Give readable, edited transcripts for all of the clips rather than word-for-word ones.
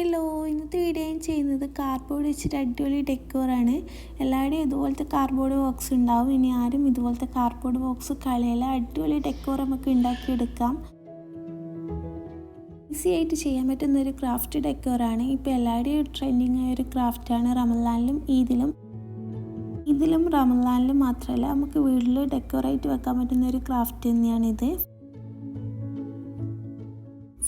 Hello, ഇന്നത്തെ video ഞാൻ ചെയ്യുന്നത് കാർഡ്ബോർഡ് വെച്ചിട്ട് അടിപൊളി ഡെക്കോറാണ്. എല്ലാവരുടെയും ഇതുപോലത്തെ കാർഡ്ബോർഡ് ബോക്സ് ഉണ്ടാവും. ഇനി ആരും ഇതുപോലത്തെ കാർഡ്ബോർഡ് ബോക്സ് കളയില്ല. അടിപൊളി ഡെക്കോർ നമുക്ക് ഉണ്ടാക്കിയെടുക്കാം. ഈസി ആയിട്ട് ചെയ്യാൻ പറ്റുന്ന ഒരു ക്രാഫ്റ്റ് ഡെക്കോറാണ്. ഇപ്പോൾ എല്ലാവരുടെയും ട്രെൻഡിങ് ആയ ഒരു ക്രാഫ്റ്റാണ്. റമദാനിലും ഈദിലും റമദാനിലും മാത്രമല്ല, നമുക്ക് വീട്ടിൽ ഡെക്കോറായിട്ട് വെക്കാൻ പറ്റുന്ന ഒരു ക്രാഫ്റ്റ് തന്നെയാണിത്.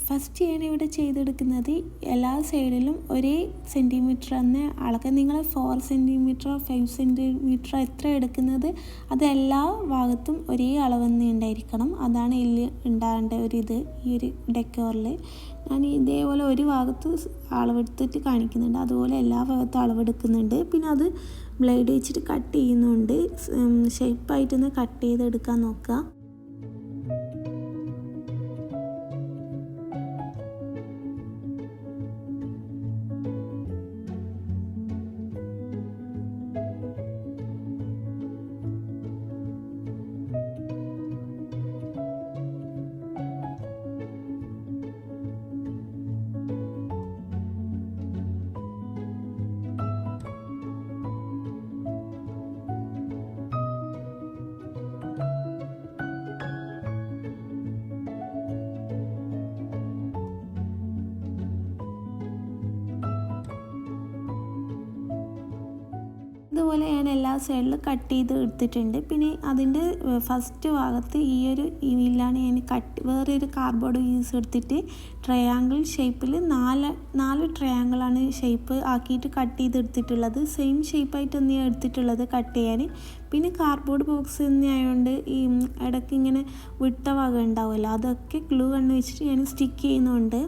ഫസ്റ്റ് ഞാനിവിടെ ചെയ്തെടുക്കുന്നത് എല്ലാ സൈഡിലും ഒരേ സെൻറ്റിമീറ്റർ തന്നെ അളക്കുക. നിങ്ങൾ 4 സെൻറ്റിമീറ്ററോ 5 സെൻറ്റിമീറ്ററോ എത്ര എടുക്കുന്നത് അത് എല്ലാ ഭാഗത്തും ഒരേ അളവ് തന്നെ ഉണ്ടായിരിക്കണം. അതാണ് ഇതിൽ ഉണ്ടാകേണ്ട ഈ ഒരു ഡെക്കോറിൽ. ഞാൻ ഇതേപോലെ ഒരു ഭാഗത്ത് അളവെടുത്തിട്ട് കാണിക്കുന്നുണ്ട്, അതുപോലെ എല്ലാ ഭാഗത്തും അളവെടുക്കുന്നുണ്ട്. പിന്നെ അത് ബ്ലേഡ് വെച്ചിട്ട് കട്ട് ചെയ്യുന്നുണ്ട്. ഷേപ്പായിട്ടൊന്ന് കട്ട് ചെയ്തെടുക്കാൻ നോക്കുക. ഇതുപോലെ ഞാൻ എല്ലാ സൈഡിലും കട്ട് ചെയ്ത് എടുത്തിട്ടുണ്ട്. പിന്നെ അതിൻ്റെ ഫസ്റ്റ് ഭാഗത്ത് ഇതിലാണ് ഞാൻ വേറൊരു കാർഡ്ബോർഡ് പീസ് എടുത്തിട്ട് ട്രയാങ്കിൾ ഷേപ്പിൽ നാല് ട്രയാങ്കിളാണ് ഷേപ്പ് ആക്കിയിട്ട് കട്ട് ചെയ്തെടുത്തിട്ടുള്ളത്. സെയിം ഷേപ്പായിട്ട് തന്നെയാണ് എടുത്തിട്ടുള്ളത് കട്ട് ചെയ്യാൻ. പിന്നെ കാർഡ്ബോർഡ് ബോക്സ് തന്നെ ആയതുകൊണ്ട് ഈ ഇടയ്ക്ക് ഇങ്ങനെ വിട്ട ഭാഗം ഉണ്ടാവുമല്ലോ, അതൊക്കെ ഗ്ലൂ കണ്ണ് വെച്ചിട്ട് ഞാൻ സ്റ്റിക്ക് ചെയ്യുന്നുണ്ട്.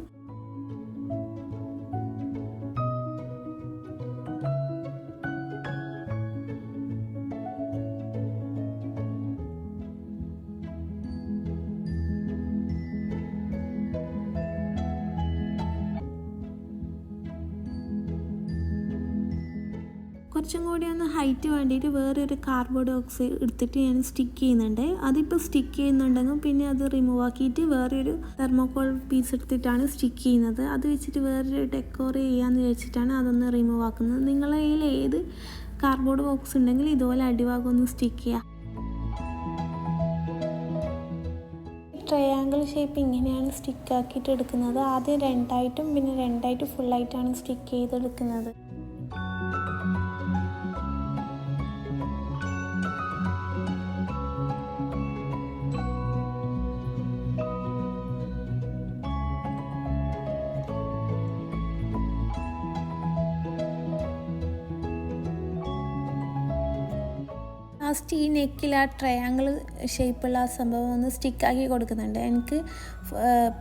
കുറച്ചും കൂടി ഒന്ന് ഹൈറ്റ് വേണ്ടിയിട്ട് വേറൊരു കാർഡ്ബോർഡ് ബോക്സ് എടുത്തിട്ട് ഞാൻ സ്റ്റിക്ക് ചെയ്യുന്നുണ്ട്. അതിപ്പോൾ സ്റ്റിക്ക് ചെയ്യുന്നുണ്ടെങ്കിൽ പിന്നെ അത് റിമൂവ് ആക്കിയിട്ട് വേറൊരു തെർമോക്കോൾ പീസ് എടുത്തിട്ടാണ് സ്റ്റിക്ക് ചെയ്യുന്നത്. അത് വെച്ചിട്ട് വേറൊരു ഡെക്കോർ ചെയ്യാമെന്ന് വെച്ചിട്ടാണ് അതൊന്ന് റിമൂവ് ആക്കുന്നത്. നിങ്ങളുടെ കയ്യിൽ ഏത് കാർഡ്ബോർഡ് ബോക്സ് ഉണ്ടെങ്കിൽ ഇതുപോലെ അടിഭാഗം ഒന്ന് സ്റ്റിക്ക് ചെയ്യുക. ട്രയാങ്കിൾ ഷേപ്പ് ഇങ്ങനെയാണ് സ്റ്റിക്ക് ആക്കിയിട്ട് എടുക്കുന്നത്. ആദ്യം രണ്ടായിട്ടും പിന്നെ രണ്ടായിട്ട് ഫുള്ളായിട്ടാണ് സ്റ്റിക്ക് ചെയ്തെടുക്കുന്നത്. ലാസ്റ്റ് ഈ നെക്കിൽ ആ ട്രയാങ്കിൾ ഷേപ്പുള്ള ആ സംഭവം ഒന്ന് സ്റ്റിക്കാക്കി കൊടുക്കുന്നുണ്ട്. എനിക്ക്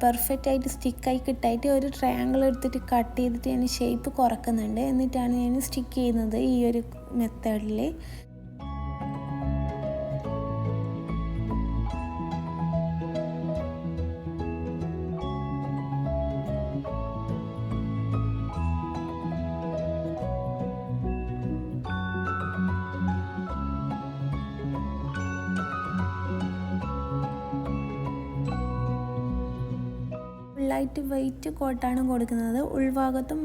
പെർഫെക്റ്റായിട്ട് സ്റ്റിക്കായി കിട്ടായിട്ട് ഒരു ട്രയാങ്കിൾ എടുത്തിട്ട് കട്ട് ചെയ്തിട്ട് ഞാൻ ഷേപ്പ് കുറക്കുന്നുണ്ട്. എന്നിട്ടാണ് ഞാൻ സ്റ്റിക്ക് ചെയ്യുന്നത് ഈ ഒരു മെത്തേഡിൽ. ഫുള്ളായിട്ട് വെയിറ്റ് കോട്ടാണ് കൊടുക്കുന്നത്. ഉൾഭാഗത്തും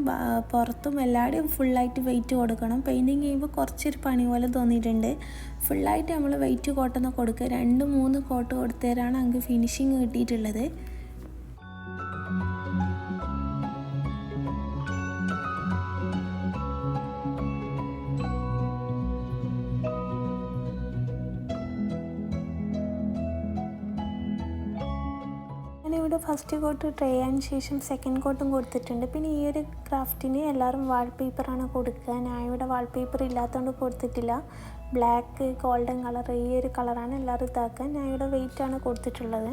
പുറത്തും എല്ലാവരുടെയും ഫുള്ളായിട്ട് വെയിറ്റ് കൊടുക്കണം. പെയിൻറ്റിങ് ചെയ്യുമ്പോൾ കുറച്ചൊരു പണി പോലെ തോന്നിയിട്ടുണ്ട്. ഫുള്ളായിട്ട് നമ്മൾ വെയിറ്റ് കോട്ടൊന്ന് കൊടുക്കുക. 2-3 കോട്ട് കൊടുത്തരാണ് നമുക്ക് ഫിനിഷിങ് കിട്ടിയിട്ടുള്ളത്. ഞാനിവിടെ ഫസ്റ്റ് കോട്ട് ട്രൈ ആയതിനു ശേഷം സെക്കൻഡ് കോട്ടും കൊടുത്തിട്ടുണ്ട്. പിന്നെ ഈ ഒരു ക്രാഫ്റ്റിന് എല്ലാവരും വാൾപേപ്പറാണ് കൊടുക്കുക. ഞാൻ ഇവിടെ വാൾപേപ്പർ ഇല്ലാത്തതുകൊണ്ട് കൊടുത്തിട്ടില്ല. ബ്ലാക്ക് ഗോൾഡൻ കളർ ഈ ഒരു കളറാണ് എല്ലാവരും ഇതാക്കാൻ. ഞാൻ ഇവിടെ വെയിറ്റാണ് കൊടുത്തിട്ടുള്ളത്.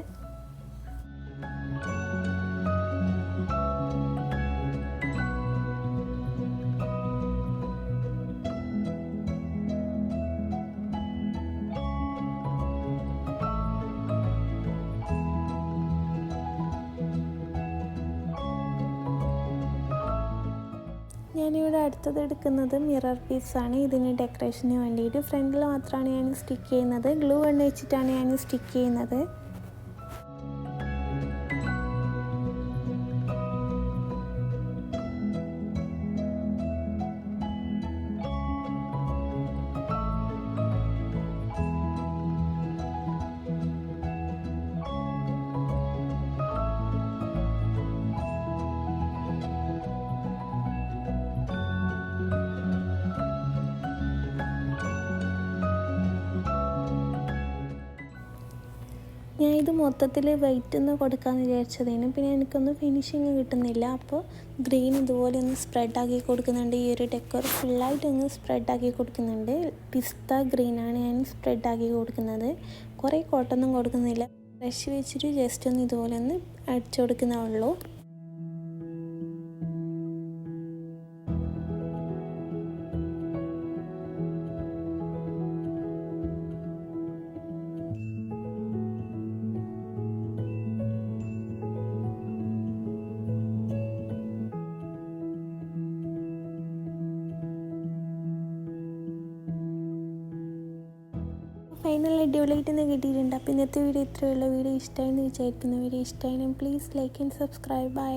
ഞാനിവിടെ അടുത്തത് എടുക്കുന്നത് മിറർ പീസാണ്. ഇതിന് ഡെക്കറേഷന് വേണ്ടിയിട്ട് ഫ്രണ്ടിൽ മാത്രമാണ് ഞാൻ സ്റ്റിക്ക് ചെയ്യുന്നത്. ഗ്ലൂ ഗണ്ണ് വെച്ചിട്ടാണ് ഞാൻ സ്റ്റിക്ക് ചെയ്യുന്നത്. ഞാൻ ഇത് മൊത്തത്തിൽ വെയിറ്റ് ഒന്ന് കൊടുക്കാമെന്ന് വിചാരിച്ചതേനും, പിന്നെ എനിക്കൊന്നും ഫിനിഷിങ് കിട്ടുന്നില്ല. അപ്പോൾ ഗ്രീൻ ഇതുപോലെ ഒന്ന് സ്പ്രെഡാക്കി കൊടുക്കുന്നുണ്ട്. ഈ ഒരു ഡെക്കോർ ഫുള്ളായിട്ട് ഒന്ന് സ്പ്രെഡാക്കി കൊടുക്കുന്നുണ്ട്. പിസ്ത ഗ്രീനാണ് ഞാൻ സ്പ്രെഡാക്കി കൊടുക്കുന്നത്. കുറേ കോട്ടൊന്നും കൊടുക്കുന്നില്ല. ബ്രഷ് വെച്ചിട്ട് ജസ്റ്റ് ഒന്ന് ഇതുപോലെ ഒന്ന് അടിച്ചു കൊടുക്കുന്നേ ഉള്ളൂ. ഫൈനൽ അടിപൊളിയായിട്ട് തന്നെ കിട്ടിയിട്ടുണ്ട്. അപ്പോൾ ഇന്നത്തെ വീഡിയോ ഇത്രയുള്ള വീഡിയോ ഇഷ്ടമായെന്ന് വിചാരിക്കുന്നു. വീഡിയോ ഇഷ്ടമായാലും please like and subscribe. By.